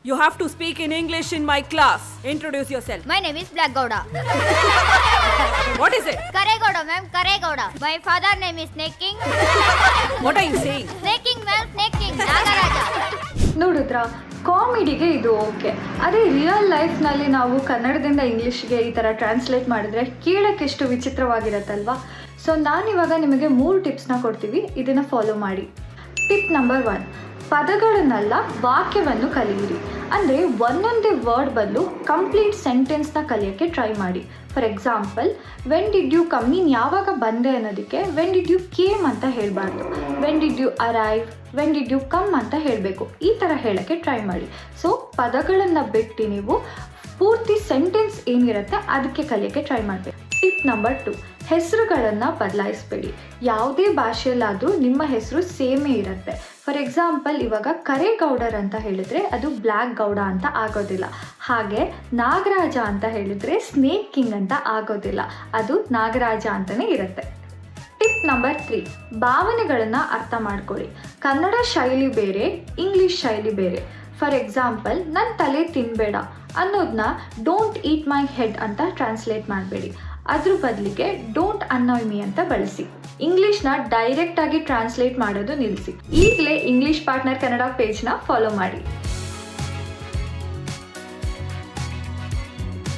You have to speak in English in my class. Introduce yourself. My name is Black Gowda. What is it? Karegowda, ma'am, Karegowda. My father name is Snake King. What are you saying? Snake King, ma'am, Snake King, Nagaraja. ನೋಡಿದ್ರಾ, ಕಾಮಿಡಿಗೆ ಇದು okay. ಅದೇ real ಲೈಫ್ನಲ್ಲಿ ನಾವು ಕನ್ನಡದಿಂದ ಇಂಗ್ಲೀಷ್ಗೆ ಈ ಥರ translate ಮಾಡಿದ್ರೆ ಕೇಳೋಕ್ಕೆ ಎಷ್ಟು ವಿಚಿತ್ರವಾಗಿರತ್ತಲ್ವಾ. ಸೊ ನಾನಿವಾಗ ನಿಮಗೆ 3 ಟಿಪ್ಸ್ನ ಕೊಡ್ತೀವಿ, ಇದನ್ನು ಫಾಲೋ ಮಾಡಿ. ಟಿಪ್ ನಂಬರ್ 1, ಪದಗಳನ್ನೆಲ್ಲ ವಾಕ್ಯವನ್ನು ಕಲಿಯಿರಿ. ಅಂದರೆ ಒಂದೊಂದೇ ವರ್ಡ್ ಬದಲು ಕಂಪ್ಲೀಟ್ ಸೆಂಟೆನ್ಸ್ನ ಕಲಿಯೋಕ್ಕೆ ಟ್ರೈ ಮಾಡಿ. For example, when did you come, ನೀನು ಯಾವಾಗ ಬಂದೆ ಅನ್ನೋದಕ್ಕೆ ವೆನ್ ಡಿಡ್ ಯು ಕೇಮ್ ಅಂತ ಹೇಳಬಾರ್ದು, when did you arrive, when did you come ಅಂತ ಹೇಳಬೇಕು. ಈ ಥರ ಹೇಳೋಕ್ಕೆ ಟ್ರೈ ಮಾಡಿ. ಸೊ ಪದಗಳನ್ನು ಬಿಟ್ಟು ನೀವು ಪೂರ್ತಿ ಸೆಂಟೆನ್ಸ್ ಏನಿರುತ್ತೆ ಅದಕ್ಕೆ ಕಲಿಯೋಕ್ಕೆ ಟ್ರೈ ಮಾಡಬೇಕು. ಟಿಪ್ ನಂಬರ್ 2, ಹೆಸರುಗಳನ್ನು ಬದಲಾಯಿಸಬೇಡಿ. ಯಾವುದೇ ಭಾಷೆಯಲ್ಲಾದರೂ ನಿಮ್ಮ ಹೆಸರು ಸೇಮೇ ಇರುತ್ತೆ. ಫಾರ್ ಎಕ್ಸಾಂಪಲ್, ಇವಾಗ ಕರೇಗೌಡರ್ ಅಂತ ಹೇಳಿದರೆ ಅದು ಬ್ಲ್ಯಾಕ್ ಗೌಡ ಅಂತ ಆಗೋದಿಲ್ಲ. ಹಾಗೆ ನಾಗರಾಜ ಅಂತ ಹೇಳಿದರೆ ಸ್ನೇಕ್ ಕಿಂಗ್ ಅಂತ ಆಗೋದಿಲ್ಲ, ಅದು ನಾಗರಾಜ ಅಂತಲೇ ಇರುತ್ತೆ. ಟಿಪ್ ನಂಬರ್ 3, ಭಾವನೆಗಳನ್ನು ಅರ್ಥ ಮಾಡ್ಕೊಳ್ಳಿ. ಕನ್ನಡ ಶೈಲಿ ಬೇರೆ, ಇಂಗ್ಲೀಷ್ ಶೈಲಿ ಬೇರೆ. ಫಾರ್ ಎಕ್ಸಾಂಪಲ್, ನನ್ನ ತಲೆ ತಿನ್ನಬೇಡ ಅನ್ನೋದನ್ನ ಡೋಂಟ್ ಈಟ್ ಮೈ ಹೆಡ್ ಅಂತ ಟ್ರಾನ್ಸ್ಲೇಟ್ ಮಾಡಬೇಡಿ. ಅದ್ರ ಬದಲಿಗೆ ಡೋಂಟ್ ಅನಾಯ್ ಮೀ ಅಂತ ಬಳಸಿ. ಇಂಗ್ಲೀಷ್ನ ಡೈರೆಕ್ಟಾಗಿ ಟ್ರಾನ್ಸ್ಲೇಟ್ ಮಾಡೋದು ನಿಲ್ಲಿಸಿ. ಈಗಲೇ ಇಂಗ್ಲೀಷ್ ಪಾರ್ಟ್ನರ್ ಕನ್ನಡ ಪೇಜ್ನ ಫಾಲೋ ಮಾಡಿ.